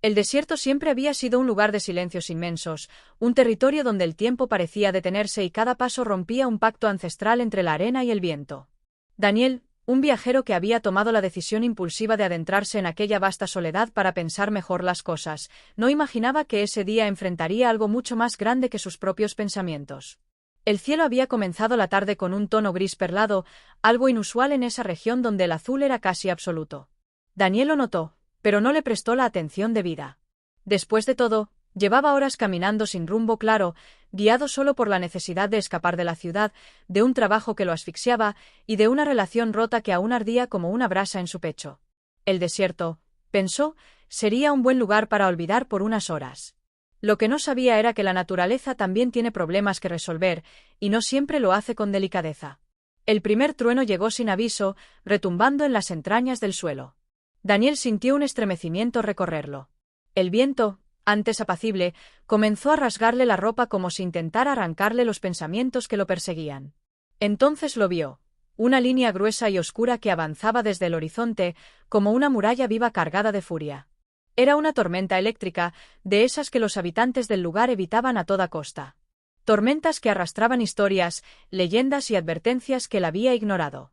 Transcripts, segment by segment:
El desierto siempre había sido un lugar de silencios inmensos, un territorio donde el tiempo parecía detenerse y cada paso rompía un pacto ancestral entre la arena y el viento. Daniel, un viajero que había tomado la decisión impulsiva de adentrarse en aquella vasta soledad para pensar mejor las cosas, no imaginaba que ese día enfrentaría algo mucho más grande que sus propios pensamientos. El cielo había comenzado la tarde con un tono gris perlado, algo inusual en esa región donde el azul era casi absoluto. Daniel lo notó, pero no le prestó la atención debida. Después de todo, llevaba horas caminando sin rumbo claro, guiado solo por la necesidad de escapar de la ciudad, de un trabajo que lo asfixiaba y de una relación rota que aún ardía como una brasa en su pecho. El desierto, pensó, sería un buen lugar para olvidar por unas horas. Lo que no sabía era que la naturaleza también tiene problemas que resolver, y no siempre lo hace con delicadeza. El primer trueno llegó sin aviso, retumbando en las entrañas del suelo. Daniel sintió un estremecimiento recorrerlo. El viento, antes apacible, comenzó a rasgarle la ropa como si intentara arrancarle los pensamientos que lo perseguían. Entonces lo vio, una línea gruesa y oscura que avanzaba desde el horizonte, como una muralla viva cargada de furia. Era una tormenta eléctrica, de esas que los habitantes del lugar evitaban a toda costa. Tormentas que arrastraban historias, leyendas y advertencias que él había ignorado.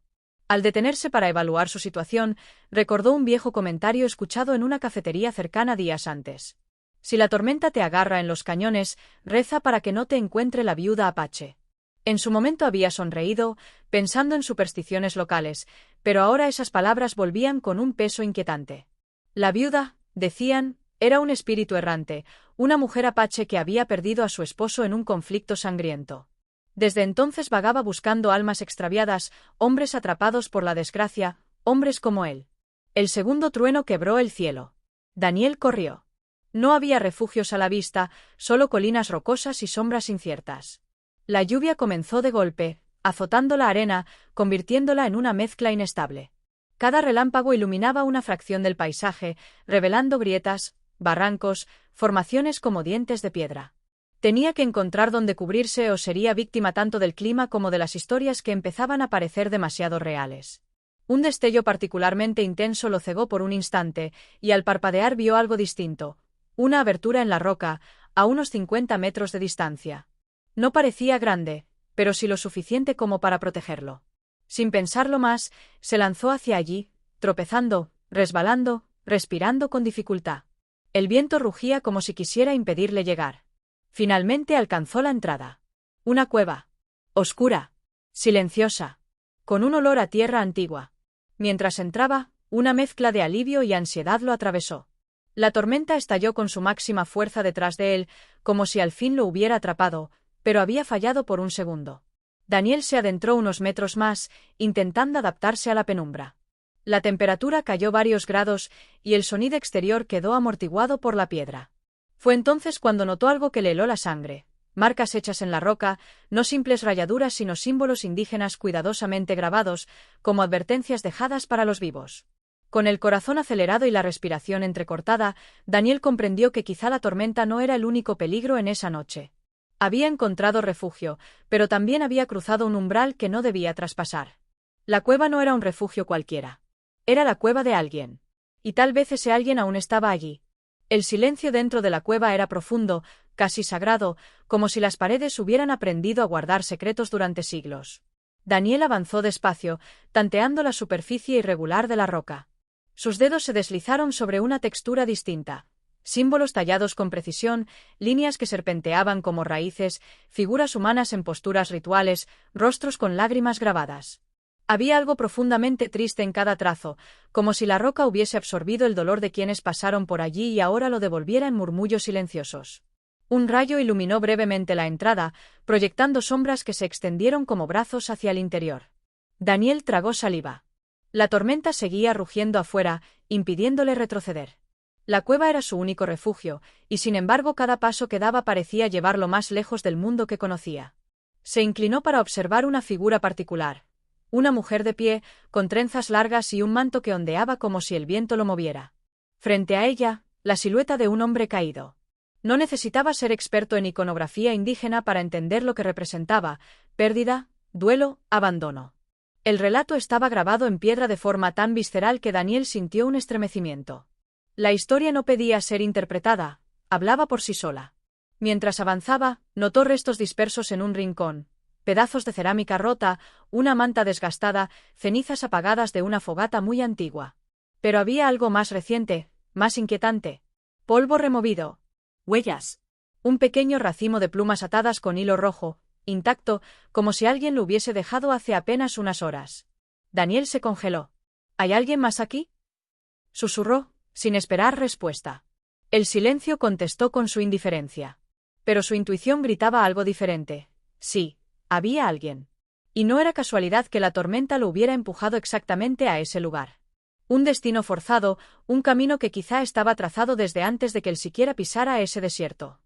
Al detenerse para evaluar su situación, recordó un viejo comentario escuchado en una cafetería cercana días antes. Si la tormenta te agarra en los cañones, reza para que no te encuentre la viuda apache. En su momento había sonreído, pensando en supersticiones locales, pero ahora esas palabras volvían con un peso inquietante. La viuda, decían, era un espíritu errante, una mujer apache que había perdido a su esposo en un conflicto sangriento. Desde entonces vagaba buscando almas extraviadas, hombres atrapados por la desgracia, hombres como él. El segundo trueno quebró el cielo. Daniel corrió. No había refugios a la vista, solo colinas rocosas y sombras inciertas. La lluvia comenzó de golpe, azotando la arena, convirtiéndola en una mezcla inestable. Cada relámpago iluminaba una fracción del paisaje, revelando grietas, barrancos, formaciones como dientes de piedra. Tenía que encontrar dónde cubrirse o sería víctima tanto del clima como de las historias que empezaban a parecer demasiado reales. Un destello particularmente intenso lo cegó por un instante, y al parpadear vio algo distinto, una abertura en la roca, a unos 50 metros de distancia. No parecía grande, pero sí lo suficiente como para protegerlo. Sin pensarlo más, se lanzó hacia allí, tropezando, resbalando, respirando con dificultad. El viento rugía como si quisiera impedirle llegar. Finalmente alcanzó la entrada. Una cueva. Oscura. Silenciosa. Con un olor a tierra antigua. Mientras entraba, una mezcla de alivio y ansiedad lo atravesó. La tormenta estalló con su máxima fuerza detrás de él, como si al fin lo hubiera atrapado, pero había fallado por un segundo. Daniel se adentró unos metros más, intentando adaptarse a la penumbra. La temperatura cayó varios grados y el sonido exterior quedó amortiguado por la piedra. Fue entonces cuando notó algo que le heló la sangre, marcas hechas en la roca, no simples rayaduras sino símbolos indígenas cuidadosamente grabados, como advertencias dejadas para los vivos. Con el corazón acelerado y la respiración entrecortada, Daniel comprendió que quizá la tormenta no era el único peligro en esa noche. Había encontrado refugio, pero también había cruzado un umbral que no debía traspasar. La cueva no era un refugio cualquiera. Era la cueva de alguien. Y tal vez ese alguien aún estaba allí. El silencio dentro de la cueva era profundo, casi sagrado, como si las paredes hubieran aprendido a guardar secretos durante siglos. Daniel avanzó despacio, tanteando la superficie irregular de la roca. Sus dedos se deslizaron sobre una textura distinta. Símbolos tallados con precisión, líneas que serpenteaban como raíces, figuras humanas en posturas rituales, rostros con lágrimas grabadas. Había algo profundamente triste en cada trazo, como si la roca hubiese absorbido el dolor de quienes pasaron por allí y ahora lo devolviera en murmullos silenciosos. Un rayo iluminó brevemente la entrada, proyectando sombras que se extendieron como brazos hacia el interior. Daniel tragó saliva. La tormenta seguía rugiendo afuera, impidiéndole retroceder. La cueva era su único refugio, y sin embargo cada paso que daba parecía llevarlo más lejos del mundo que conocía. Se inclinó para observar una figura particular. Una mujer de pie, con trenzas largas y un manto que ondeaba como si el viento lo moviera. Frente a ella, la silueta de un hombre caído. No necesitaba ser experto en iconografía indígena para entender lo que representaba: pérdida, duelo, abandono. El relato estaba grabado en piedra de forma tan visceral que Daniel sintió un estremecimiento. La historia no pedía ser interpretada, hablaba por sí sola. Mientras avanzaba, notó restos dispersos en un rincón, pedazos de cerámica rota, una manta desgastada, cenizas apagadas de una fogata muy antigua. Pero había algo más reciente, más inquietante. Polvo removido. Huellas. Un pequeño racimo de plumas atadas con hilo rojo, intacto, como si alguien lo hubiese dejado hace apenas unas horas. Daniel se congeló. ¿Hay alguien más aquí? Susurró, sin esperar respuesta. El silencio contestó con su indiferencia. Pero su intuición gritaba algo diferente. Sí, había alguien. Y no era casualidad que la tormenta lo hubiera empujado exactamente a ese lugar. Un destino forzado, un camino que quizá estaba trazado desde antes de que él siquiera pisara ese desierto.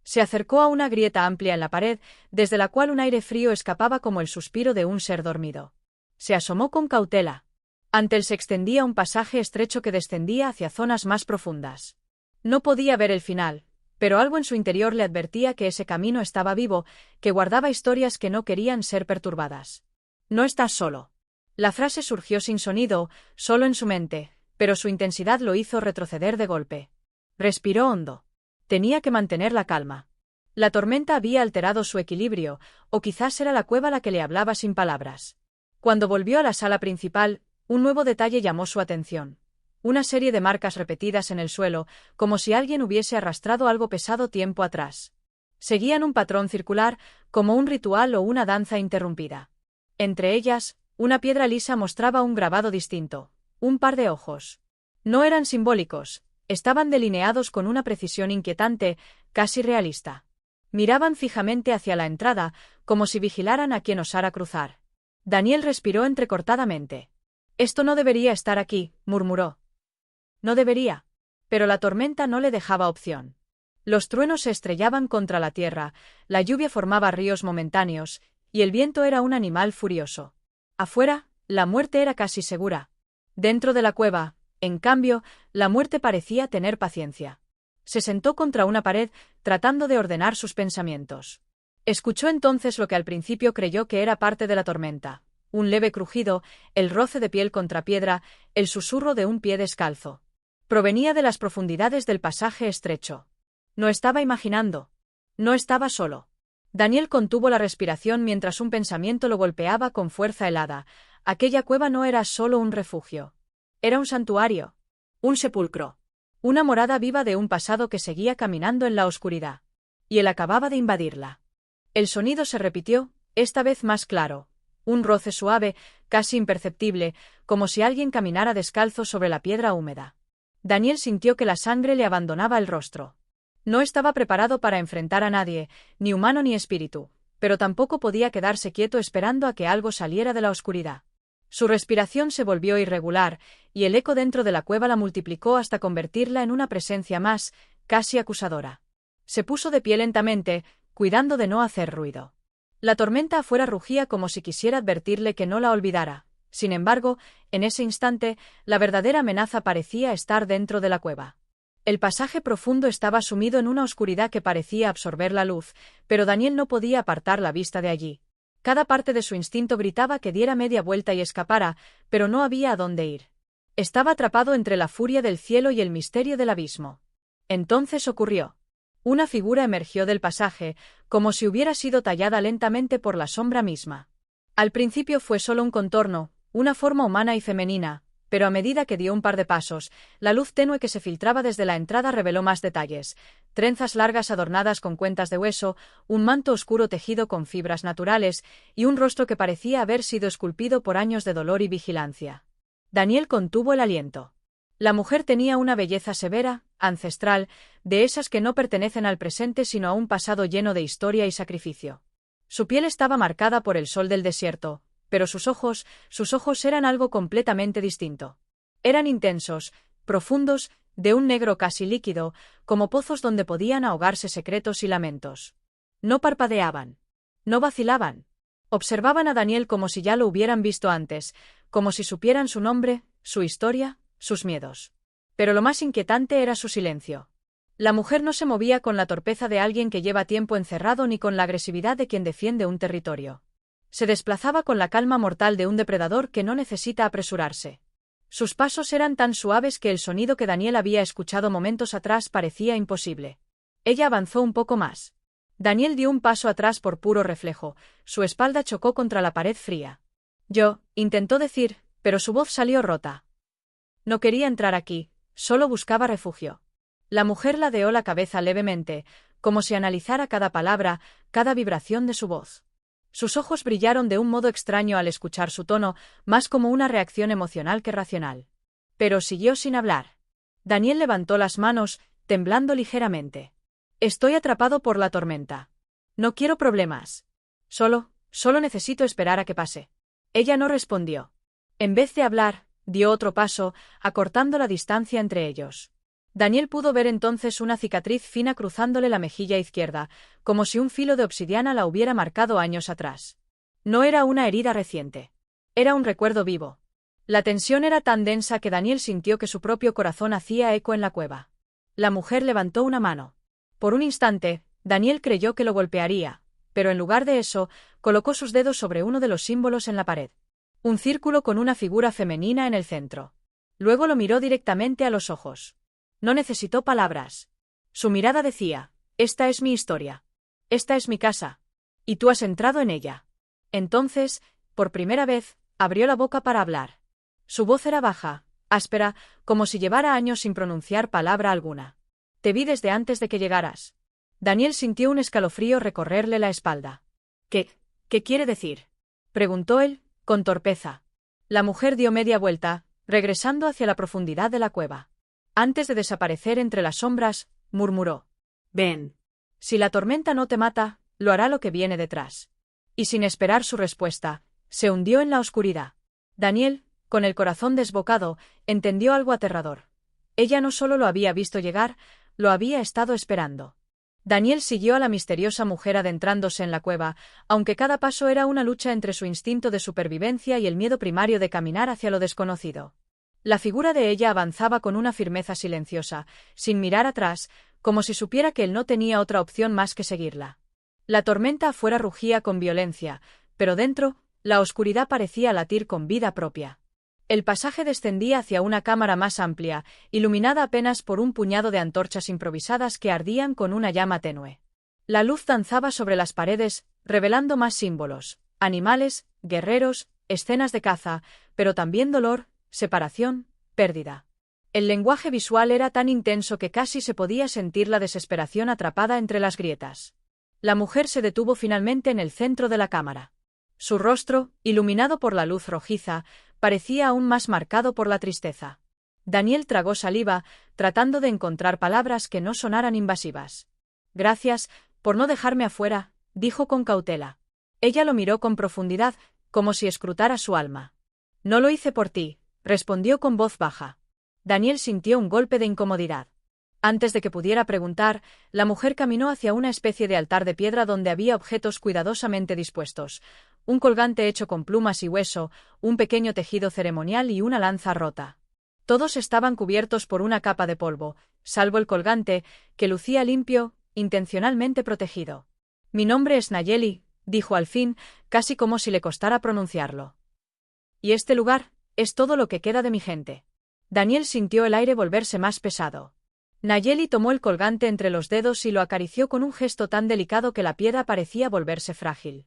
Se acercó a una grieta amplia en la pared, desde la cual un aire frío escapaba como el suspiro de un ser dormido. Se asomó con cautela. Ante él se extendía un pasaje estrecho que descendía hacia zonas más profundas. No podía ver el final, pero algo en su interior le advertía que ese camino estaba vivo, que guardaba historias que no querían ser perturbadas. No estás solo. La frase surgió sin sonido, solo en su mente, pero su intensidad lo hizo retroceder de golpe. Respiró hondo. Tenía que mantener la calma. La tormenta había alterado su equilibrio, o quizás era la cueva la que le hablaba sin palabras. Cuando volvió a la sala principal, un nuevo detalle llamó su atención. Una serie de marcas repetidas en el suelo, como si alguien hubiese arrastrado algo pesado tiempo atrás. Seguían un patrón circular, como un ritual o una danza interrumpida. Entre ellas, una piedra lisa mostraba un grabado distinto, un par de ojos. No eran simbólicos, estaban delineados con una precisión inquietante, casi realista. Miraban fijamente hacia la entrada, como si vigilaran a quien osara cruzar. Daniel respiró entrecortadamente. Esto no debería estar aquí, murmuró. No debería. Pero la tormenta no le dejaba opción. Los truenos se estrellaban contra la tierra, la lluvia formaba ríos momentáneos, y el viento era un animal furioso. Afuera, la muerte era casi segura. Dentro de la cueva, en cambio, la muerte parecía tener paciencia. Se sentó contra una pared, tratando de ordenar sus pensamientos. Escuchó entonces lo que al principio creyó que era parte de la tormenta. Un leve crujido, el roce de piel contra piedra, el susurro de un pie descalzo. Provenía de las profundidades del pasaje estrecho. No estaba imaginando. No estaba solo. Daniel contuvo la respiración mientras un pensamiento lo golpeaba con fuerza helada. Aquella cueva no era solo un refugio. Era un santuario. Un sepulcro. Una morada viva de un pasado que seguía caminando en la oscuridad. Y él acababa de invadirla. El sonido se repitió, esta vez más claro. Un roce suave, casi imperceptible, como si alguien caminara descalzo sobre la piedra húmeda. Daniel sintió que la sangre le abandonaba el rostro. No estaba preparado para enfrentar a nadie, ni humano ni espíritu, pero tampoco podía quedarse quieto esperando a que algo saliera de la oscuridad. Su respiración se volvió irregular, y el eco dentro de la cueva la multiplicó hasta convertirla en una presencia más, casi acusadora. Se puso de pie lentamente, cuidando de no hacer ruido. La tormenta afuera rugía como si quisiera advertirle que no la olvidara. Sin embargo, en ese instante, la verdadera amenaza parecía estar dentro de la cueva. El pasaje profundo estaba sumido en una oscuridad que parecía absorber la luz, pero Daniel no podía apartar la vista de allí. Cada parte de su instinto gritaba que diera media vuelta y escapara, pero no había a dónde ir. Estaba atrapado entre la furia del cielo y el misterio del abismo. Entonces ocurrió. Una figura emergió del pasaje, como si hubiera sido tallada lentamente por la sombra misma. Al principio fue solo un contorno, una forma humana y femenina, pero a medida que dio un par de pasos, la luz tenue que se filtraba desde la entrada reveló más detalles: trenzas largas adornadas con cuentas de hueso, un manto oscuro tejido con fibras naturales, y un rostro que parecía haber sido esculpido por años de dolor y vigilancia. Daniel contuvo el aliento. La mujer tenía una belleza severa, ancestral, de esas que no pertenecen al presente sino a un pasado lleno de historia y sacrificio. Su piel estaba marcada por el sol del desierto, pero sus ojos eran algo completamente distinto. Eran intensos, profundos, de un negro casi líquido, como pozos donde podían ahogarse secretos y lamentos. No parpadeaban. No vacilaban. Observaban a Daniel como si ya lo hubieran visto antes, como si supieran su nombre, su historia, sus miedos. Pero lo más inquietante era su silencio. La mujer no se movía con la torpeza de alguien que lleva tiempo encerrado ni con la agresividad de quien defiende un territorio. Se desplazaba con la calma mortal de un depredador que no necesita apresurarse. Sus pasos eran tan suaves que el sonido que Daniel había escuchado momentos atrás parecía imposible. Ella avanzó un poco más. Daniel dio un paso atrás por puro reflejo, su espalda chocó contra la pared fría. Intentó decir, pero su voz salió rota. No quería entrar aquí, solo buscaba refugio. La mujer ladeó la cabeza levemente, como si analizara cada palabra, cada vibración de su voz. Sus ojos brillaron de un modo extraño al escuchar su tono, más como una reacción emocional que racional. Pero siguió sin hablar. Daniel levantó las manos, temblando ligeramente. Estoy atrapado por la tormenta. No quiero problemas. Solo necesito esperar a que pase. Ella no respondió. En vez de hablar, dio otro paso, acortando la distancia entre ellos. Daniel pudo ver entonces una cicatriz fina cruzándole la mejilla izquierda, como si un filo de obsidiana la hubiera marcado años atrás. No era una herida reciente. Era un recuerdo vivo. La tensión era tan densa que Daniel sintió que su propio corazón hacía eco en la cueva. La mujer levantó una mano. Por un instante, Daniel creyó que lo golpearía, pero en lugar de eso, colocó sus dedos sobre uno de los símbolos en la pared. Un círculo con una figura femenina en el centro. Luego lo miró directamente a los ojos. No necesitó palabras. Su mirada decía, esta es mi historia. Esta es mi casa. Y tú has entrado en ella. Entonces, por primera vez, abrió la boca para hablar. Su voz era baja, áspera, como si llevara años sin pronunciar palabra alguna. Te vi desde antes de que llegaras. Daniel sintió un escalofrío recorrerle la espalda. ¿Qué quiere decir? Preguntó él, con torpeza. La mujer dio media vuelta, regresando hacia la profundidad de la cueva. Antes de desaparecer entre las sombras, murmuró. Ven. Si la tormenta no te mata, lo hará lo que viene detrás. Y sin esperar su respuesta, se hundió en la oscuridad. Daniel, con el corazón desbocado, entendió algo aterrador. Ella no solo lo había visto llegar, lo había estado esperando. Daniel siguió a la misteriosa mujer adentrándose en la cueva, aunque cada paso era una lucha entre su instinto de supervivencia y el miedo primario de caminar hacia lo desconocido. La figura de ella avanzaba con una firmeza silenciosa, sin mirar atrás, como si supiera que él no tenía otra opción más que seguirla. La tormenta afuera rugía con violencia, pero dentro, la oscuridad parecía latir con vida propia. El pasaje descendía hacia una cámara más amplia, iluminada apenas por un puñado de antorchas improvisadas que ardían con una llama tenue. La luz danzaba sobre las paredes, revelando más símbolos, animales, guerreros, escenas de caza, pero también dolor, separación, pérdida. El lenguaje visual era tan intenso que casi se podía sentir la desesperación atrapada entre las grietas. La mujer se detuvo finalmente en el centro de la cámara. Su rostro, iluminado por la luz rojiza, parecía aún más marcado por la tristeza. Daniel tragó saliva, tratando de encontrar palabras que no sonaran invasivas. Gracias, por no dejarme afuera, dijo con cautela. Ella lo miró con profundidad, como si escrutara su alma. No lo hice por ti, respondió con voz baja. Daniel sintió un golpe de incomodidad. Antes de que pudiera preguntar, la mujer caminó hacia una especie de altar de piedra donde había objetos cuidadosamente dispuestos, un colgante hecho con plumas y hueso, un pequeño tejido ceremonial y una lanza rota. Todos estaban cubiertos por una capa de polvo, salvo el colgante, que lucía limpio, intencionalmente protegido. Mi nombre es Nayeli, dijo al fin, casi como si le costara pronunciarlo. Y este lugar es todo lo que queda de mi gente. Daniel sintió el aire volverse más pesado. Nayeli tomó el colgante entre los dedos y lo acarició con un gesto tan delicado que la piedra parecía volverse frágil.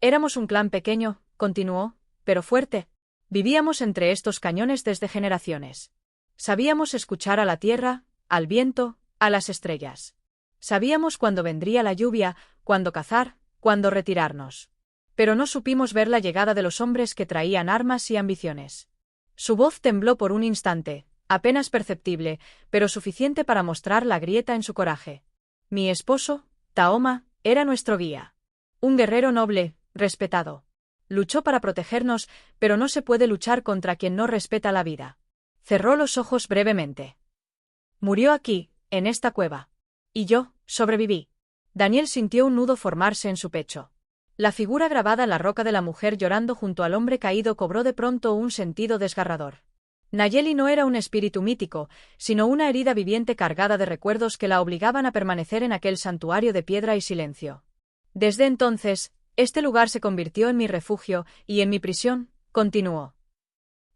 Éramos un clan pequeño, continuó, pero fuerte. Vivíamos entre estos cañones desde generaciones. Sabíamos escuchar a la tierra, al viento, a las estrellas. Sabíamos cuándo vendría la lluvia, cuándo cazar, cuándo retirarnos. Pero no supimos ver la llegada de los hombres que traían armas y ambiciones. Su voz tembló por un instante, apenas perceptible, pero suficiente para mostrar la grieta en su coraje. Mi esposo, Taoma, era nuestro guía. Un guerrero noble, respetado. Luchó para protegernos, pero no se puede luchar contra quien no respeta la vida. Cerró los ojos brevemente. Murió aquí, en esta cueva. Y yo, sobreviví. Daniel sintió un nudo formarse en su pecho. La figura grabada en la roca de la mujer llorando junto al hombre caído cobró de pronto un sentido desgarrador. Nayeli no era un espíritu mítico, sino una herida viviente cargada de recuerdos que la obligaban a permanecer en aquel santuario de piedra y silencio. Desde entonces, este lugar se convirtió en mi refugio y en mi prisión, continuó.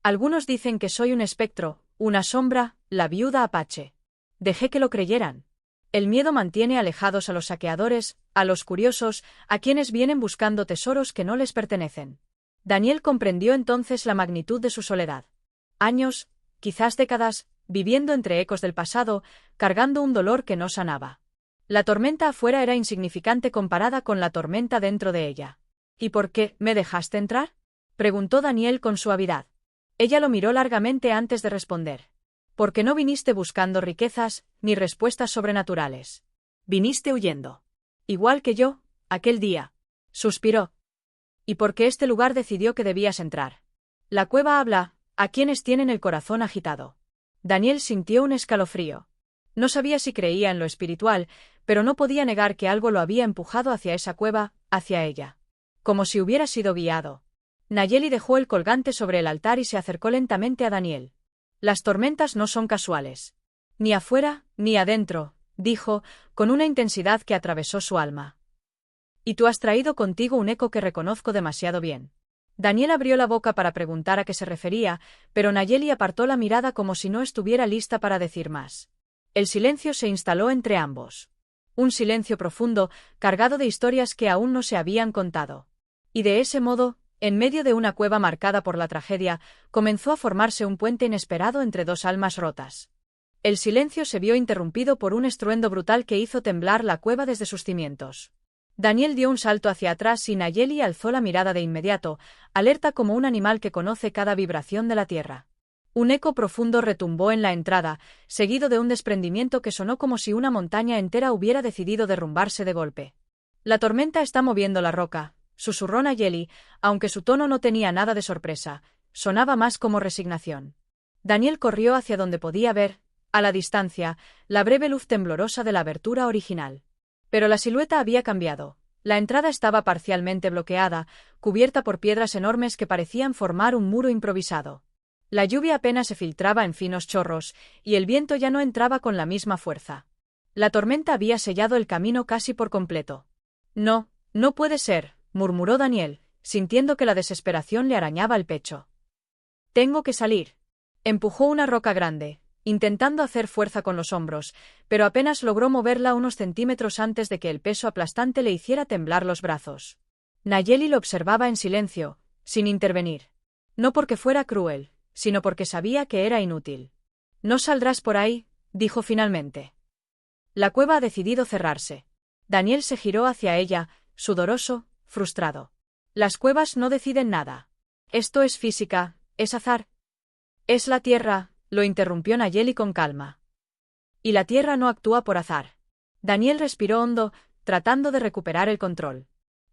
Algunos dicen que soy un espectro, una sombra, la viuda apache. Dejé que lo creyeran. El miedo mantiene alejados a los saqueadores, a los curiosos, a quienes vienen buscando tesoros que no les pertenecen. Daniel comprendió entonces la magnitud de su soledad. Años, quizás décadas, viviendo entre ecos del pasado, cargando un dolor que no sanaba. La tormenta afuera era insignificante comparada con la tormenta dentro de ella. ¿Y por qué me dejaste entrar?, preguntó Daniel con suavidad. Ella lo miró largamente antes de responder. Porque no viniste buscando riquezas, ni respuestas sobrenaturales. Viniste huyendo. Igual que yo, aquel día. Suspiró. Y porque este lugar decidió que debías entrar. La cueva habla, a quienes tienen el corazón agitado. Daniel sintió un escalofrío. No sabía si creía en lo espiritual, pero no podía negar que algo lo había empujado hacia esa cueva, hacia ella. Como si hubiera sido guiado. Nayeli dejó el colgante sobre el altar y se acercó lentamente a Daniel. Las tormentas no son casuales. Ni afuera, ni adentro, dijo, con una intensidad que atravesó su alma. Y tú has traído contigo un eco que reconozco demasiado bien. Daniel abrió la boca para preguntar a qué se refería, pero Nayeli apartó la mirada como si no estuviera lista para decir más. El silencio se instaló entre ambos. Un silencio profundo, cargado de historias que aún no se habían contado. Y de ese modo, en medio de una cueva marcada por la tragedia, comenzó a formarse un puente inesperado entre dos almas rotas. El silencio se vio interrumpido por un estruendo brutal que hizo temblar la cueva desde sus cimientos. Daniel dio un salto hacia atrás y Nayeli alzó la mirada de inmediato, alerta como un animal que conoce cada vibración de la tierra. Un eco profundo retumbó en la entrada, seguido de un desprendimiento que sonó como si una montaña entera hubiera decidido derrumbarse de golpe. La tormenta está moviendo la roca, susurró Nayeli, aunque su tono no tenía nada de sorpresa, sonaba más como resignación. Daniel corrió hacia donde podía ver, a la distancia, la breve luz temblorosa de la abertura original. Pero la silueta había cambiado. La entrada estaba parcialmente bloqueada, cubierta por piedras enormes que parecían formar un muro improvisado. La lluvia apenas se filtraba en finos chorros, y el viento ya no entraba con la misma fuerza. La tormenta había sellado el camino casi por completo. No, no puede ser, murmuró Daniel, sintiendo que la desesperación le arañaba el pecho. Tengo que salir. Empujó una roca grande, intentando hacer fuerza con los hombros, pero apenas logró moverla unos centímetros antes de que el peso aplastante le hiciera temblar los brazos. Nayeli lo observaba en silencio, sin intervenir. No porque fuera cruel, sino porque sabía que era inútil. No saldrás por ahí, dijo finalmente. La cueva ha decidido cerrarse. Daniel se giró hacia ella, sudoroso, frustrado. Las cuevas no deciden nada. Esto es física, es azar. Es la tierra, lo interrumpió Nayeli con calma. Y la tierra no actúa por azar. Daniel respiró hondo, tratando de recuperar el control.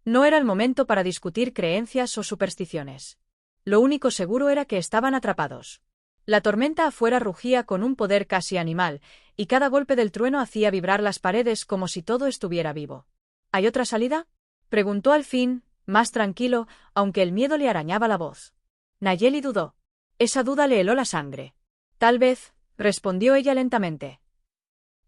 No era el momento para discutir creencias o supersticiones. Lo único seguro era que estaban atrapados. La tormenta afuera rugía con un poder casi animal, y cada golpe del trueno hacía vibrar las paredes como si todo estuviera vivo. ¿Hay otra salida?, preguntó al fin, más tranquilo, aunque el miedo le arañaba la voz. Nayeli dudó. Esa duda le heló la sangre. Tal vez, respondió ella lentamente.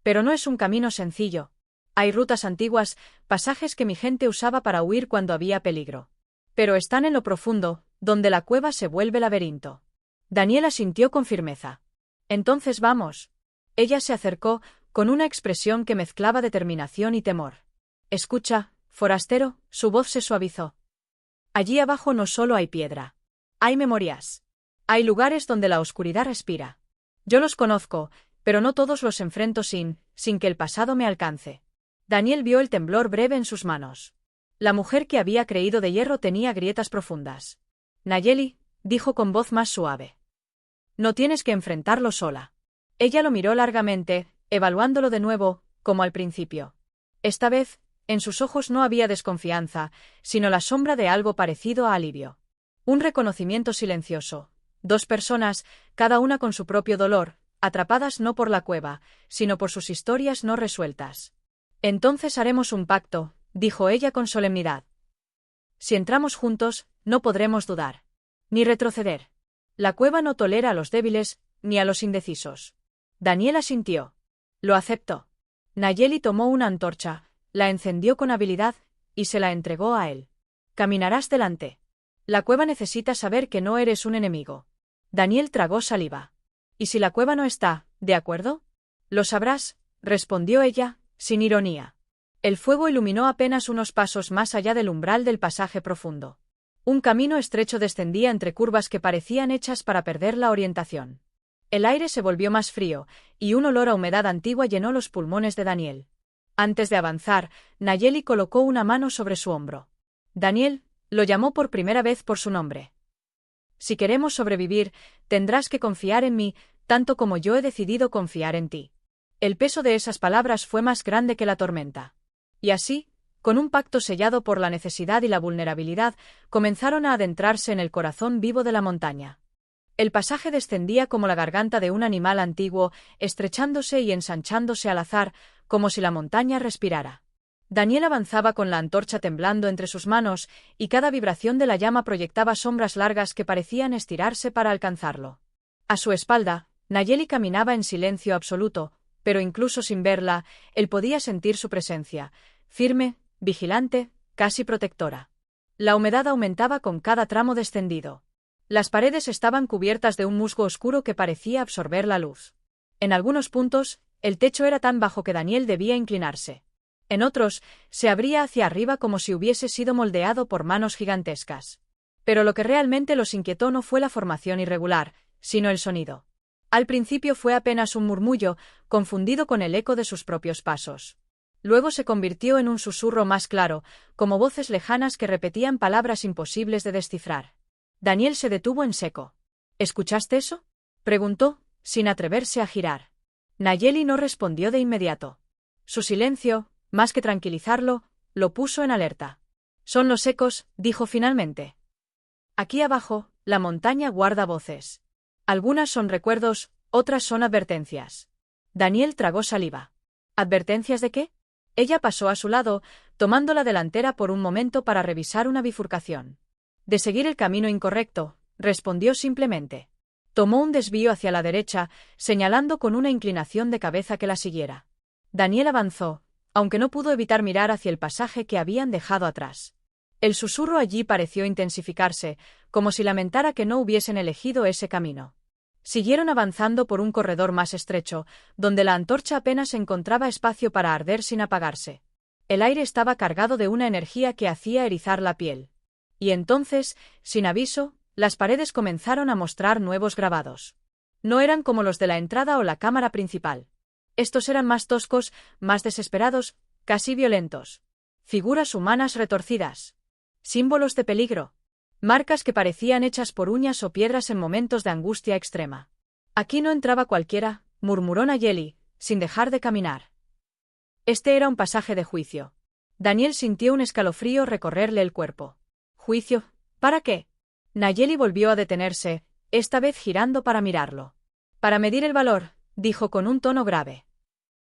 Pero no es un camino sencillo. Hay rutas antiguas, pasajes que mi gente usaba para huir cuando había peligro. Pero están en lo profundo, donde la cueva se vuelve laberinto. Daniel asintió con firmeza. Entonces vamos. Ella se acercó, con una expresión que mezclaba determinación y temor. Escucha, forastero, su voz se suavizó. Allí abajo no solo hay piedra. Hay memorias. Hay lugares donde la oscuridad respira. Yo los conozco, pero no todos los enfrento sin que el pasado me alcance. Daniel vio el temblor breve en sus manos. La mujer que había creído de hierro tenía grietas profundas. Nayeli, dijo con voz más suave. No tienes que enfrentarlo sola. Ella lo miró largamente, evaluándolo de nuevo, como al principio. Esta vez, en sus ojos no había desconfianza, sino la sombra de algo parecido a alivio. Un reconocimiento silencioso. Dos personas, cada una con su propio dolor, atrapadas no por la cueva, sino por sus historias no resueltas. Entonces haremos un pacto, dijo ella con solemnidad. Si entramos juntos, no podremos dudar. Ni retroceder. La cueva no tolera a los débiles, ni a los indecisos. Daniel asintió. Lo aceptó. Nayeli tomó una antorcha, la encendió con habilidad, y se la entregó a él. Caminarás delante. La cueva necesita saber que no eres un enemigo. Daniel tragó saliva. ¿Y si la cueva no está, de acuerdo? Lo sabrás, respondió ella, sin ironía. El fuego iluminó apenas unos pasos más allá del umbral del pasaje profundo. Un camino estrecho descendía entre curvas que parecían hechas para perder la orientación. El aire se volvió más frío, y un olor a humedad antigua llenó los pulmones de Daniel. Antes de avanzar, Nayeli colocó una mano sobre su hombro. Daniel, lo llamó por primera vez por su nombre. Si queremos sobrevivir, tendrás que confiar en mí, tanto como yo he decidido confiar en ti. El peso de esas palabras fue más grande que la tormenta. Y así, con un pacto sellado por la necesidad y la vulnerabilidad, comenzaron a adentrarse en el corazón vivo de la montaña. El pasaje descendía como la garganta de un animal antiguo, estrechándose y ensanchándose al azar, como si la montaña respirara. Daniel avanzaba con la antorcha temblando entre sus manos, y cada vibración de la llama proyectaba sombras largas que parecían estirarse para alcanzarlo. A su espalda, Nayeli caminaba en silencio absoluto, pero incluso sin verla, él podía sentir su presencia, firme, vigilante, casi protectora. La humedad aumentaba con cada tramo descendido. Las paredes estaban cubiertas de un musgo oscuro que parecía absorber la luz. En algunos puntos, el techo era tan bajo que Daniel debía inclinarse. En otros, se abría hacia arriba como si hubiese sido moldeado por manos gigantescas. Pero lo que realmente los inquietó no fue la formación irregular, sino el sonido. Al principio fue apenas un murmullo, confundido con el eco de sus propios pasos. Luego se convirtió en un susurro más claro, como voces lejanas que repetían palabras imposibles de descifrar. Daniel se detuvo en seco. ¿Escuchaste eso?, preguntó, sin atreverse a girar. Nayeli no respondió de inmediato. Su silencio, más que tranquilizarlo, lo puso en alerta. Son los ecos, dijo finalmente. Aquí abajo, la montaña guarda voces. Algunas son recuerdos, otras son advertencias. Daniel tragó saliva. ¿Advertencias de qué? Ella pasó a su lado, tomando la delantera por un momento para revisar una bifurcación. De seguir el camino incorrecto, respondió simplemente. Tomó un desvío hacia la derecha, señalando con una inclinación de cabeza que la siguiera. Daniel avanzó, aunque no pudo evitar mirar hacia el pasaje que habían dejado atrás. El susurro allí pareció intensificarse, como si lamentara que no hubiesen elegido ese camino. Siguieron avanzando por un corredor más estrecho, donde la antorcha apenas encontraba espacio para arder sin apagarse. El aire estaba cargado de una energía que hacía erizar la piel. Y entonces, sin aviso, las paredes comenzaron a mostrar nuevos grabados. No eran como los de la entrada o la cámara principal. Estos eran más toscos, más desesperados, casi violentos. Figuras humanas retorcidas. Símbolos de peligro. Marcas que parecían hechas por uñas o piedras en momentos de angustia extrema. Aquí no entraba cualquiera, murmuró Nayeli, sin dejar de caminar. Este era un pasaje de juicio. Daniel sintió un escalofrío recorrerle el cuerpo. ¿Juicio? ¿Para qué? Nayeli volvió a detenerse, esta vez girando para mirarlo. Para medir el valor, dijo con un tono grave.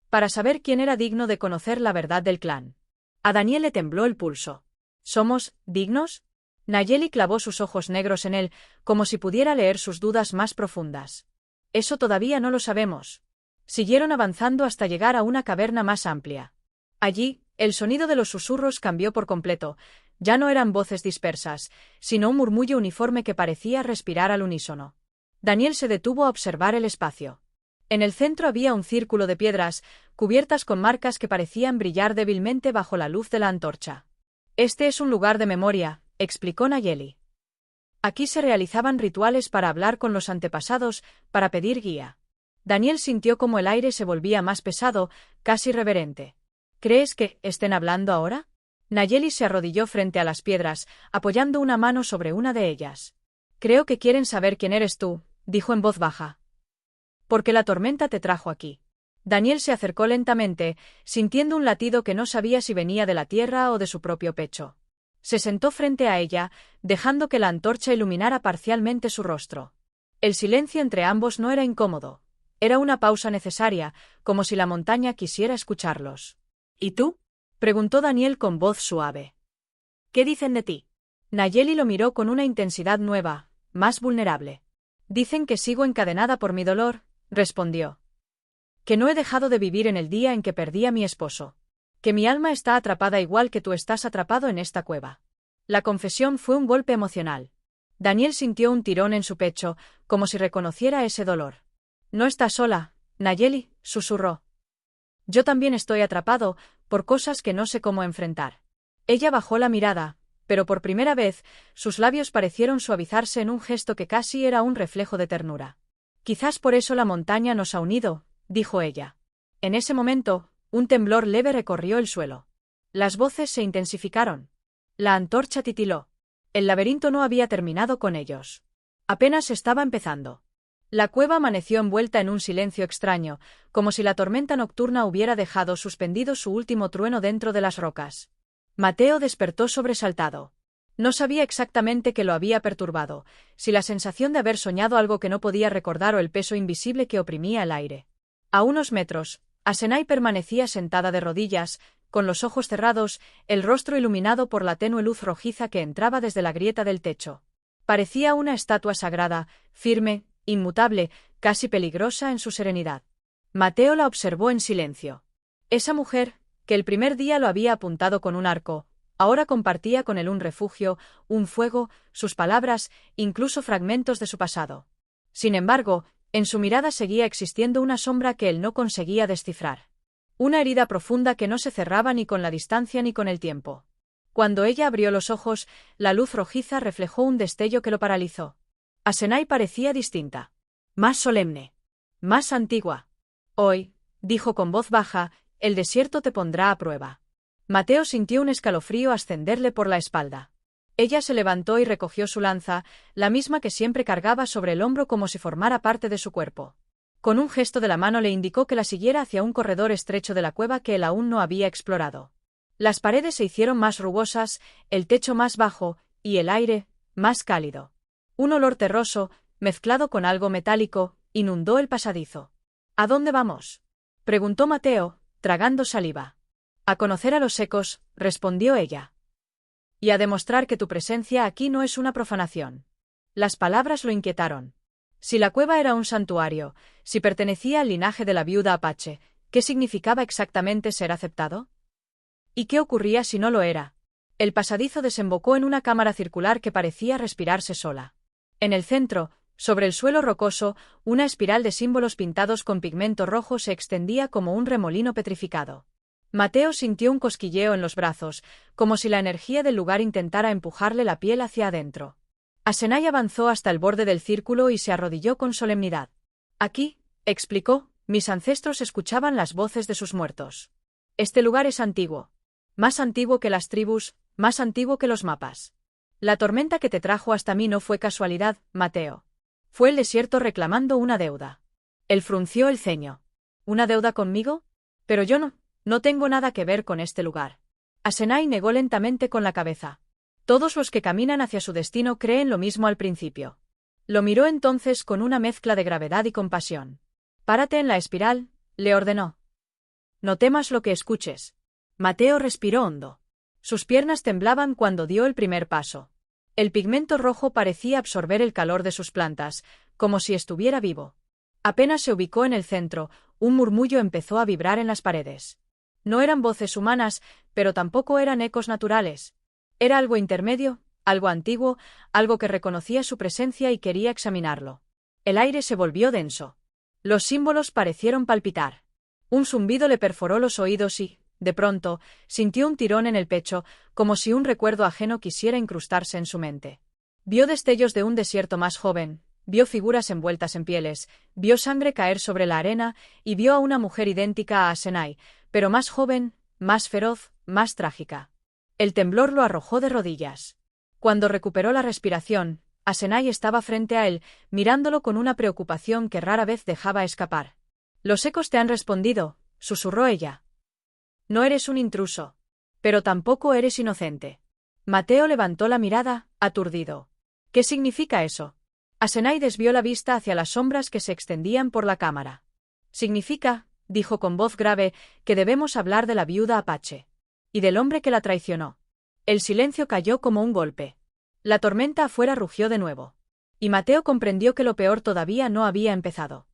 Para saber quién era digno de conocer la verdad del clan. A Daniel le tembló el pulso. ¿Somos dignos? Nayeli clavó sus ojos negros en él, como si pudiera leer sus dudas más profundas. Eso todavía no lo sabemos. Siguieron avanzando hasta llegar a una caverna más amplia. Allí, el sonido de los susurros cambió por completo. Ya no eran voces dispersas, sino un murmullo uniforme que parecía respirar al unísono. Daniel se detuvo a observar el espacio. En el centro había un círculo de piedras, cubiertas con marcas que parecían brillar débilmente bajo la luz de la antorcha. Este es un lugar de memoria, explicó Nayeli. Aquí se realizaban rituales para hablar con los antepasados, para pedir guía. Daniel sintió como el aire se volvía más pesado, casi reverente. ¿Crees que estén hablando ahora? Nayeli se arrodilló frente a las piedras, apoyando una mano sobre una de ellas. Creo que quieren saber quién eres tú, dijo en voz baja. Porque la tormenta te trajo aquí. Daniel se acercó lentamente, sintiendo un latido que no sabía si venía de la tierra o de su propio pecho. Se sentó frente a ella, dejando que la antorcha iluminara parcialmente su rostro. El silencio entre ambos no era incómodo. Era una pausa necesaria, como si la montaña quisiera escucharlos. ¿Y tú?, preguntó Daniel con voz suave. ¿Qué dicen de ti? Nayeli lo miró con una intensidad nueva, más vulnerable. Dicen que sigo encadenada por mi dolor, respondió. Que no he dejado de vivir en el día en que perdí a mi esposo. Que mi alma está atrapada igual que tú estás atrapado en esta cueva. La confesión fue un golpe emocional. Daniel sintió un tirón en su pecho, como si reconociera ese dolor. No estás sola, Nayeli, susurró. Yo también estoy atrapado, por cosas que no sé cómo enfrentar. Ella bajó la mirada, pero por primera vez, sus labios parecieron suavizarse en un gesto que casi era un reflejo de ternura. Quizás por eso la montaña nos ha unido, dijo ella. En ese momento, un temblor leve recorrió el suelo. Las voces se intensificaron. La antorcha titiló. El laberinto no había terminado con ellos. Apenas estaba empezando. La cueva amaneció envuelta en un silencio extraño, como si la tormenta nocturna hubiera dejado suspendido su último trueno dentro de las rocas. Mateo despertó sobresaltado. No sabía exactamente qué lo había perturbado, si la sensación de haber soñado algo que no podía recordar o el peso invisible que oprimía el aire. A unos metros, Asenai permanecía sentada de rodillas, con los ojos cerrados, el rostro iluminado por la tenue luz rojiza que entraba desde la grieta del techo. Parecía una estatua sagrada, firme, inmutable, casi peligrosa en su serenidad. Mateo la observó en silencio. Esa mujer, que el primer día lo había apuntado con un arco, ahora compartía con él un refugio, un fuego, sus palabras, incluso fragmentos de su pasado. Sin embargo, en su mirada seguía existiendo una sombra que él no conseguía descifrar. Una herida profunda que no se cerraba ni con la distancia ni con el tiempo. Cuando ella abrió los ojos, la luz rojiza reflejó un destello que lo paralizó. Asenai parecía distinta. Más solemne. Más antigua. Hoy, dijo con voz baja, el desierto te pondrá a prueba. Mateo sintió un escalofrío ascenderle por la espalda. Ella se levantó y recogió su lanza, la misma que siempre cargaba sobre el hombro como si formara parte de su cuerpo. Con un gesto de la mano le indicó que la siguiera hacia un corredor estrecho de la cueva que él aún no había explorado. Las paredes se hicieron más rugosas, el techo más bajo, y el aire, más cálido. Un olor terroso, mezclado con algo metálico, inundó el pasadizo. ¿A dónde vamos?, preguntó Mateo, tragando saliva. A conocer a los secos, respondió ella. Y a demostrar que tu presencia aquí no es una profanación. Las palabras lo inquietaron. Si la cueva era un santuario, si pertenecía al linaje de la viuda Apache, ¿qué significaba exactamente ser aceptado? ¿Y qué ocurría si no lo era? El pasadizo desembocó en una cámara circular que parecía respirarse sola. En el centro, sobre el suelo rocoso, una espiral de símbolos pintados con pigmento rojo se extendía como un remolino petrificado. Mateo sintió un cosquilleo en los brazos, como si la energía del lugar intentara empujarle la piel hacia adentro. Asenai avanzó hasta el borde del círculo y se arrodilló con solemnidad. Aquí, explicó, mis ancestros escuchaban las voces de sus muertos. Este lugar es antiguo. Más antiguo que las tribus, más antiguo que los mapas. La tormenta que te trajo hasta mí no fue casualidad, Mateo. Fue el desierto reclamando una deuda. Él frunció el ceño. ¿Una deuda conmigo? Pero yo no tengo nada que ver con este lugar. Asenai negó lentamente con la cabeza. Todos los que caminan hacia su destino creen lo mismo al principio. Lo miró entonces con una mezcla de gravedad y compasión. Párate en la espiral, le ordenó. No temas lo que escuches. Mateo respiró hondo. Sus piernas temblaban cuando dio el primer paso. El pigmento rojo parecía absorber el calor de sus plantas, como si estuviera vivo. Apenas se ubicó en el centro, un murmullo empezó a vibrar en las paredes. No eran voces humanas, pero tampoco eran ecos naturales. Era algo intermedio, algo antiguo, algo que reconocía su presencia y quería examinarlo. El aire se volvió denso. Los símbolos parecieron palpitar. Un zumbido le perforó los oídos y, de pronto, sintió un tirón en el pecho, como si un recuerdo ajeno quisiera incrustarse en su mente. Vio destellos de un desierto más joven, vio figuras envueltas en pieles, vio sangre caer sobre la arena y vio a una mujer idéntica a Asenai, pero más joven, más feroz, más trágica. El temblor lo arrojó de rodillas. Cuando recuperó la respiración, Asenai estaba frente a él, mirándolo con una preocupación que rara vez dejaba escapar. «Los ecos te han respondido», susurró ella. «No eres un intruso. Pero tampoco eres inocente». Mateo levantó la mirada, aturdido. «¿Qué significa eso?». Asenai desvió la vista hacia las sombras que se extendían por la cámara. «Significa», dijo con voz grave, «que debemos hablar de la viuda Apache. Y del hombre que la traicionó». El silencio cayó como un golpe. La tormenta afuera rugió de nuevo. Y Mateo comprendió que lo peor todavía no había empezado.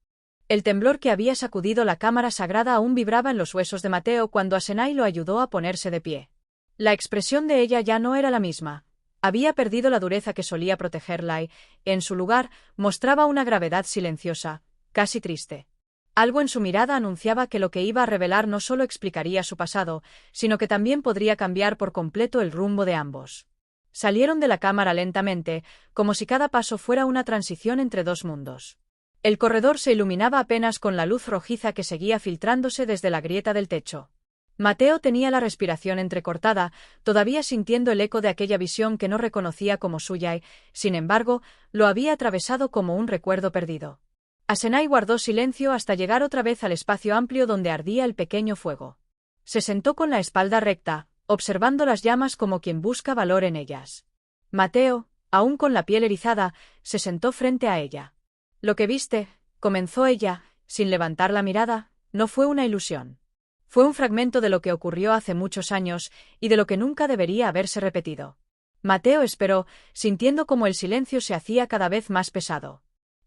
El temblor que había sacudido la cámara sagrada aún vibraba en los huesos de Mateo cuando Asenai lo ayudó a ponerse de pie. La expresión de ella ya no era la misma. Había perdido la dureza que solía protegerla y, en su lugar, mostraba una gravedad silenciosa, casi triste. Algo en su mirada anunciaba que lo que iba a revelar no solo explicaría su pasado, sino que también podría cambiar por completo el rumbo de ambos. Salieron de la cámara lentamente, como si cada paso fuera una transición entre dos mundos. El corredor se iluminaba apenas con la luz rojiza que seguía filtrándose desde la grieta del techo. Mateo tenía la respiración entrecortada, todavía sintiendo el eco de aquella visión que no reconocía como suya y, sin embargo, lo había atravesado como un recuerdo perdido. Asenai guardó silencio hasta llegar otra vez al espacio amplio donde ardía el pequeño fuego. Se sentó con la espalda recta, observando las llamas como quien busca valor en ellas. Mateo, aún con la piel erizada, se sentó frente a ella. «Lo que viste», comenzó ella, sin levantar la mirada, «no fue una ilusión. Fue un fragmento de lo que ocurrió hace muchos años y de lo que nunca debería haberse repetido». Mateo esperó, sintiendo como el silencio se hacía cada vez más pesado.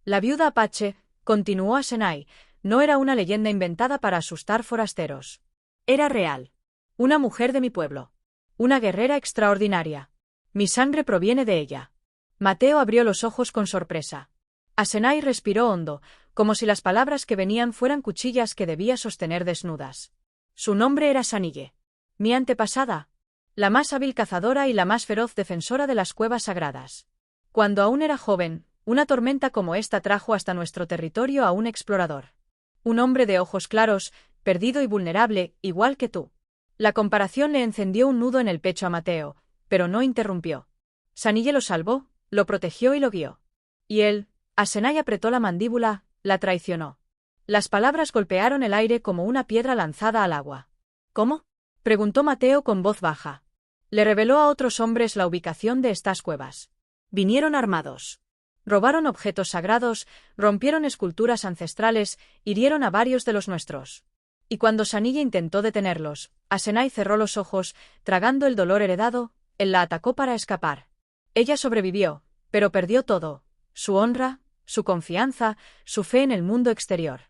«La viuda Apache», continuó Asenai, «no era una leyenda inventada para asustar forasteros. Era real. Una mujer de mi pueblo. Una guerrera extraordinaria. Mi sangre proviene de ella». Mateo abrió los ojos con sorpresa. Asenai respiró hondo, como si las palabras que venían fueran cuchillas que debía sostener desnudas. Su nombre era Sanille. Mi antepasada. La más hábil cazadora y la más feroz defensora de las cuevas sagradas. Cuando aún era joven, una tormenta como esta trajo hasta nuestro territorio a un explorador. Un hombre de ojos claros, perdido y vulnerable, igual que tú. La comparación le encendió un nudo en el pecho a Mateo, pero no interrumpió. Sanille lo salvó, lo protegió y lo guió. Y él, Asenai apretó la mandíbula, la traicionó. Las palabras golpearon el aire como una piedra lanzada al agua. ¿Cómo?, preguntó Mateo con voz baja. Le reveló a otros hombres la ubicación de estas cuevas. Vinieron armados. Robaron objetos sagrados, rompieron esculturas ancestrales, hirieron a varios de los nuestros. Y cuando Sanille intentó detenerlos, Asenai cerró los ojos, tragando el dolor heredado, él la atacó para escapar. Ella sobrevivió, pero perdió todo: su honra, su confianza, su fe en el mundo exterior.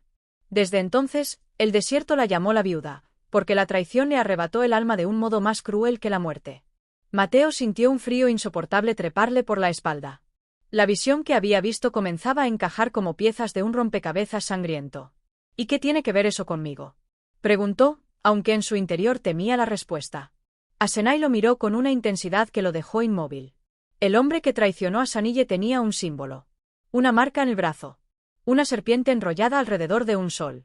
Desde entonces, el desierto la llamó la viuda, porque la traición le arrebató el alma de un modo más cruel que la muerte. Mateo sintió un frío insoportable treparle por la espalda. La visión que había visto comenzaba a encajar como piezas de un rompecabezas sangriento. ¿Y qué tiene que ver eso conmigo?, preguntó, aunque en su interior temía la respuesta. Asenai lo miró con una intensidad que lo dejó inmóvil. El hombre que traicionó a Sanille tenía un símbolo. Una marca en el brazo. Una serpiente enrollada alrededor de un sol.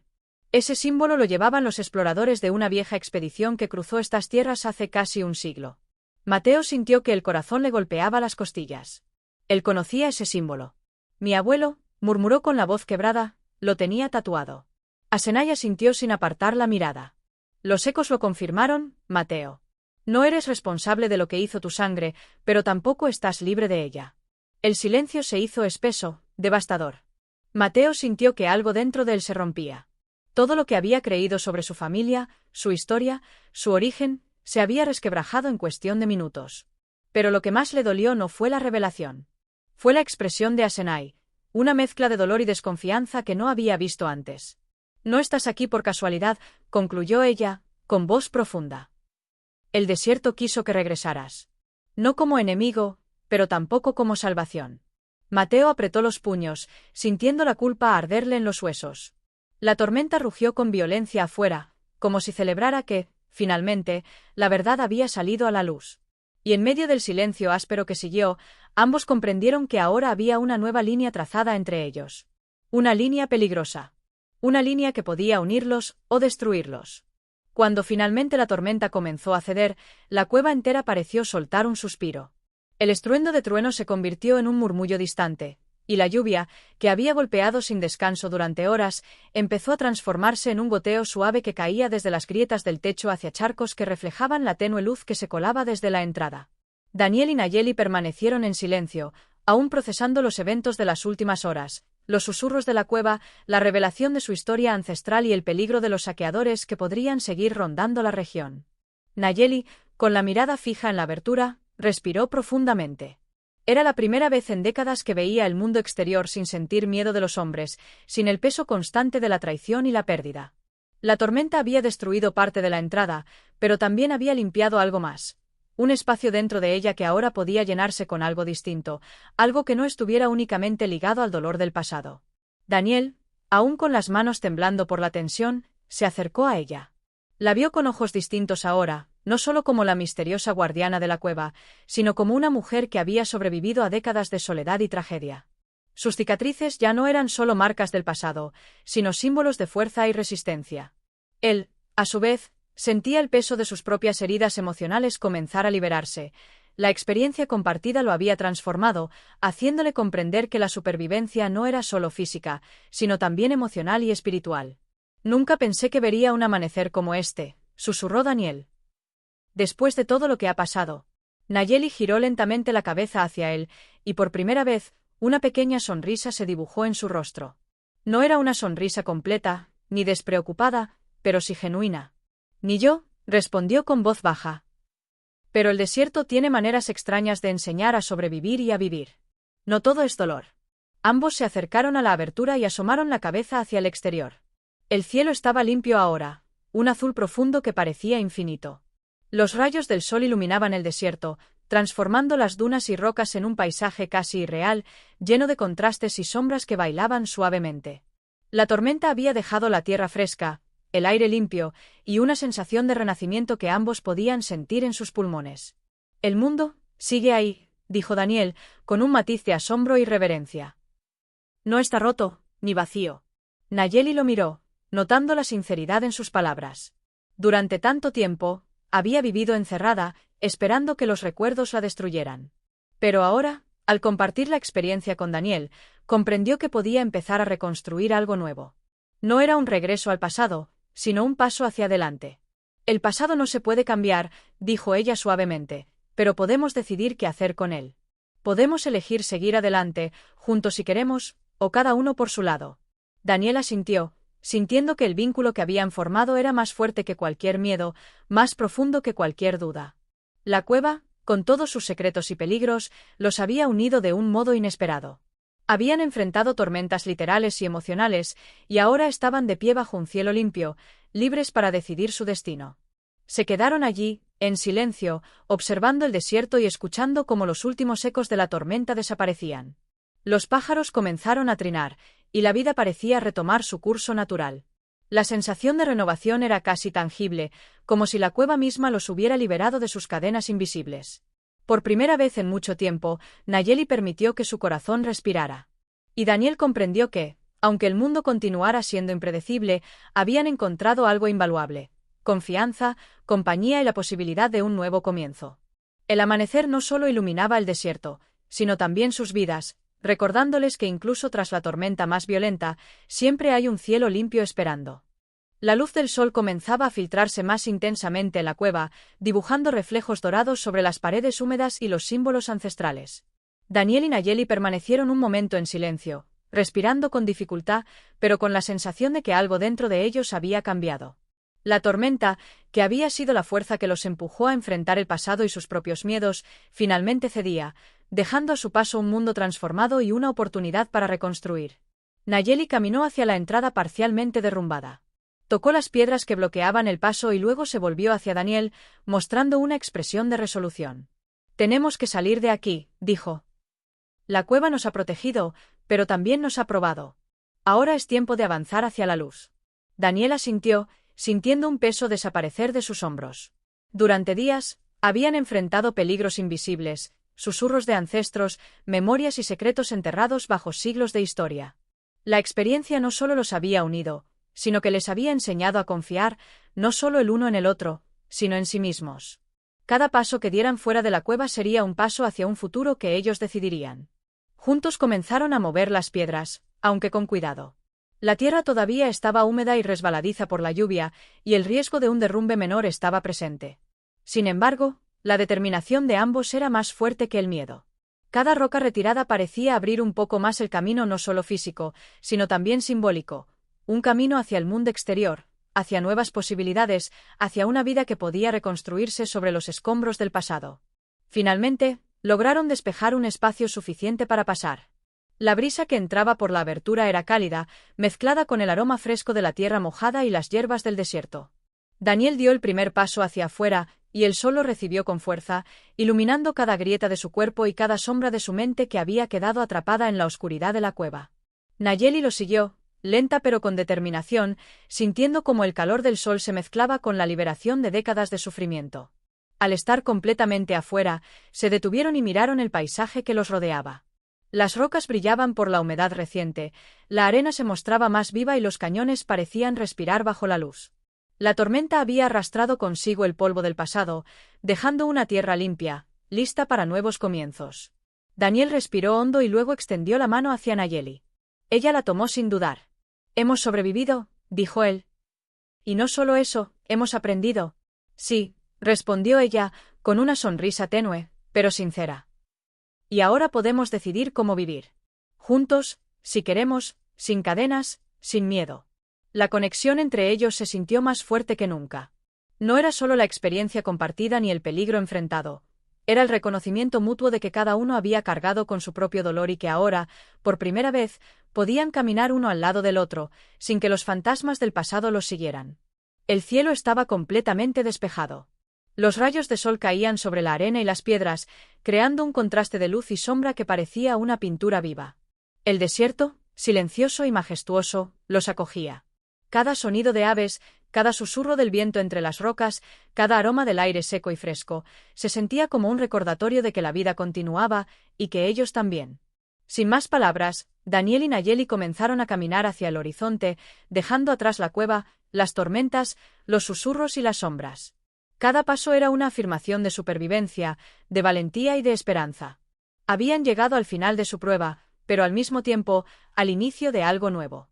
Ese símbolo lo llevaban los exploradores de una vieja expedición que cruzó estas tierras hace casi un siglo. Mateo sintió que el corazón le golpeaba las costillas. Él conocía ese símbolo. Mi abuelo, murmuró con la voz quebrada, lo tenía tatuado. Asenai asintió sin apartar la mirada. Los ecos lo confirmaron, Mateo. No eres responsable de lo que hizo tu sangre, pero tampoco estás libre de ella. El silencio se hizo espeso, devastador. Mateo sintió que algo dentro de él se rompía. Todo lo que había creído sobre su familia, su historia, su origen, se había resquebrajado en cuestión de minutos. Pero lo que más le dolió no fue la revelación. Fue la expresión de Asenai, una mezcla de dolor y desconfianza que no había visto antes. No estás aquí por casualidad, concluyó ella, con voz profunda. El desierto quiso que regresaras. No como enemigo, pero tampoco como salvación. Mateo apretó los puños, sintiendo la culpa arderle en los huesos. La tormenta rugió con violencia afuera, como si celebrara que, finalmente, la verdad había salido a la luz. Y en medio del silencio áspero que siguió, ambos comprendieron que ahora había una nueva línea trazada entre ellos. Una línea peligrosa. Una línea que podía unirlos o destruirlos. Cuando finalmente la tormenta comenzó a ceder, la cueva entera pareció soltar un suspiro. El estruendo de truenos se convirtió en un murmullo distante, y la lluvia, que había golpeado sin descanso durante horas, empezó a transformarse en un goteo suave que caía desde las grietas del techo hacia charcos que reflejaban la tenue luz que se colaba desde la entrada. Daniel y Nayeli permanecieron en silencio, aún procesando los eventos de las últimas horas, los susurros de la cueva, la revelación de su historia ancestral y el peligro de los saqueadores que podrían seguir rondando la región. Nayeli, con la mirada fija en la abertura, respiró profundamente. Era la primera vez en décadas que veía el mundo exterior sin sentir miedo de los hombres, sin el peso constante de la traición y la pérdida. La tormenta había destruido parte de la entrada, pero también había limpiado algo más. un espacio dentro de ella que ahora podía llenarse con algo distinto, algo que no estuviera únicamente ligado al dolor del pasado. Daniel, aún con las manos temblando por la tensión, se acercó a ella. La vio con ojos distintos ahora, no solo como la misteriosa guardiana de la cueva, sino como una mujer que había sobrevivido a décadas de soledad y tragedia. Sus cicatrices ya no eran solo marcas del pasado, sino símbolos de fuerza y resistencia. Él, a su vez, sentía el peso de sus propias heridas emocionales comenzar a liberarse. La experiencia compartida lo había transformado, haciéndole comprender que la supervivencia no era solo física, sino también emocional y espiritual. «Nunca pensé que vería un amanecer como este», susurró Daniel. «Después de todo lo que ha pasado». Nayeli giró lentamente la cabeza hacia él, y por primera vez, una pequeña sonrisa se dibujó en su rostro. No era una sonrisa completa, ni despreocupada, pero sí genuina. «Ni yo», respondió con voz baja. «Pero el desierto tiene maneras extrañas de enseñar a sobrevivir y a vivir. No todo es dolor». Ambos se acercaron a la abertura y asomaron la cabeza hacia el exterior. El cielo estaba limpio ahora, un azul profundo que parecía infinito. Los rayos del sol iluminaban el desierto, transformando las dunas y rocas en un paisaje casi irreal, lleno de contrastes y sombras que bailaban suavemente. La tormenta había dejado la tierra fresca, el aire limpio, y una sensación de renacimiento que ambos podían sentir en sus pulmones. «El mundo sigue ahí», dijo Daniel, con un matiz de asombro y reverencia. «No está roto, ni vacío». Nayeli lo miró, notando la sinceridad en sus palabras. Durante tanto tiempo, había vivido encerrada, esperando que los recuerdos la destruyeran. Pero ahora, al compartir la experiencia con Daniel, comprendió que podía empezar a reconstruir algo nuevo. No era un regreso al pasado, sino un paso hacia adelante. «El pasado no se puede cambiar», dijo ella suavemente, «pero podemos decidir qué hacer con él. Podemos elegir seguir adelante, juntos si queremos, o cada uno por su lado». Daniel asintió, sintiendo que el vínculo que habían formado era más fuerte que cualquier miedo, más profundo que cualquier duda. La cueva, con todos sus secretos y peligros, los había unido de un modo inesperado. Habían enfrentado tormentas literales y emocionales, y ahora estaban de pie bajo un cielo limpio, libres para decidir su destino. Se quedaron allí, en silencio, observando el desierto y escuchando cómo los últimos ecos de la tormenta desaparecían. Los pájaros comenzaron a trinar, y la vida parecía retomar su curso natural. La sensación de renovación era casi tangible, como si la cueva misma los hubiera liberado de sus cadenas invisibles. Por primera vez en mucho tiempo, Nayeli permitió que su corazón respirara. Y Daniel comprendió que, aunque el mundo continuara siendo impredecible, habían encontrado algo invaluable: confianza, compañía y la posibilidad de un nuevo comienzo. El amanecer no solo iluminaba el desierto, sino también sus vidas, recordándoles que incluso tras la tormenta más violenta, siempre hay un cielo limpio esperando. La luz del sol comenzaba a filtrarse más intensamente en la cueva, dibujando reflejos dorados sobre las paredes húmedas y los símbolos ancestrales. Daniel y Nayeli permanecieron un momento en silencio, respirando con dificultad, pero con la sensación de que algo dentro de ellos había cambiado. La tormenta, que había sido la fuerza que los empujó a enfrentar el pasado y sus propios miedos, finalmente cedía, dejando a su paso un mundo transformado y una oportunidad para reconstruir. Nayeli caminó hacia la entrada parcialmente derrumbada. Tocó las piedras que bloqueaban el paso y luego se volvió hacia Daniel, mostrando una expresión de resolución. «Tenemos que salir de aquí», dijo. «La cueva nos ha protegido, pero también nos ha probado. Ahora es tiempo de avanzar hacia la luz». Daniel asintió, sintiendo un peso desaparecer de sus hombros. Durante días, habían enfrentado peligros invisibles, susurros de ancestros, memorias y secretos enterrados bajo siglos de historia. La experiencia no solo los había unido, sino que les había enseñado a confiar, no solo el uno en el otro, sino en sí mismos. Cada paso que dieran fuera de la cueva sería un paso hacia un futuro que ellos decidirían. Juntos comenzaron a mover las piedras, aunque con cuidado. La tierra todavía estaba húmeda y resbaladiza por la lluvia, y el riesgo de un derrumbe menor estaba presente. Sin embargo, la determinación de ambos era más fuerte que el miedo. Cada roca retirada parecía abrir un poco más el camino no solo físico, sino también simbólico, un camino hacia el mundo exterior, hacia nuevas posibilidades, hacia una vida que podía reconstruirse sobre los escombros del pasado. Finalmente, lograron despejar un espacio suficiente para pasar. La brisa que entraba por la abertura era cálida, mezclada con el aroma fresco de la tierra mojada y las hierbas del desierto. Daniel dio el primer paso hacia afuera, y el sol lo recibió con fuerza, iluminando cada grieta de su cuerpo y cada sombra de su mente que había quedado atrapada en la oscuridad de la cueva. Nayeli lo siguió, lenta pero con determinación, sintiendo cómo el calor del sol se mezclaba con la liberación de décadas de sufrimiento. Al estar completamente afuera, se detuvieron y miraron el paisaje que los rodeaba. Las rocas brillaban por la humedad reciente, la arena se mostraba más viva y los cañones parecían respirar bajo la luz. La tormenta había arrastrado consigo el polvo del pasado, dejando una tierra limpia, lista para nuevos comienzos. Daniel respiró hondo y luego extendió la mano hacia Nayeli. Ella la tomó sin dudar. «Hemos sobrevivido», dijo él. «Y no solo eso, hemos aprendido». «Sí», respondió ella, con una sonrisa tenue, pero sincera. «Y ahora podemos decidir cómo vivir. Juntos, si queremos, sin cadenas, sin miedo». La conexión entre ellos se sintió más fuerte que nunca. No era solo la experiencia compartida ni el peligro enfrentado. Era el reconocimiento mutuo de que cada uno había cargado con su propio dolor y que ahora, por primera vez, podían caminar uno al lado del otro, sin que los fantasmas del pasado los siguieran. El cielo estaba completamente despejado. Los rayos de sol caían sobre la arena y las piedras, creando un contraste de luz y sombra que parecía una pintura viva. El desierto, silencioso y majestuoso, los acogía. Cada sonido de aves, cada susurro del viento entre las rocas, cada aroma del aire seco y fresco, se sentía como un recordatorio de que la vida continuaba y que ellos también. Sin más palabras, Daniel y Nayeli comenzaron a caminar hacia el horizonte, dejando atrás la cueva, las tormentas, los susurros y las sombras. Cada paso era una afirmación de supervivencia, de valentía y de esperanza. Habían llegado al final de su prueba, pero al mismo tiempo, al inicio de algo nuevo.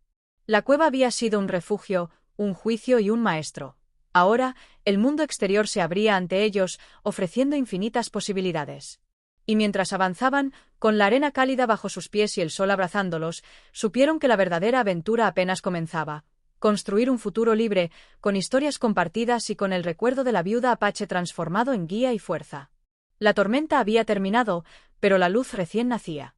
La cueva había sido un refugio, un juicio y un maestro. Ahora, el mundo exterior se abría ante ellos, ofreciendo infinitas posibilidades. Y mientras avanzaban, con la arena cálida bajo sus pies y el sol abrazándolos, supieron que la verdadera aventura apenas comenzaba. Construir un futuro libre, con historias compartidas y con el recuerdo de la viuda apache transformado en guía y fuerza. La tormenta había terminado, pero la luz recién nacía.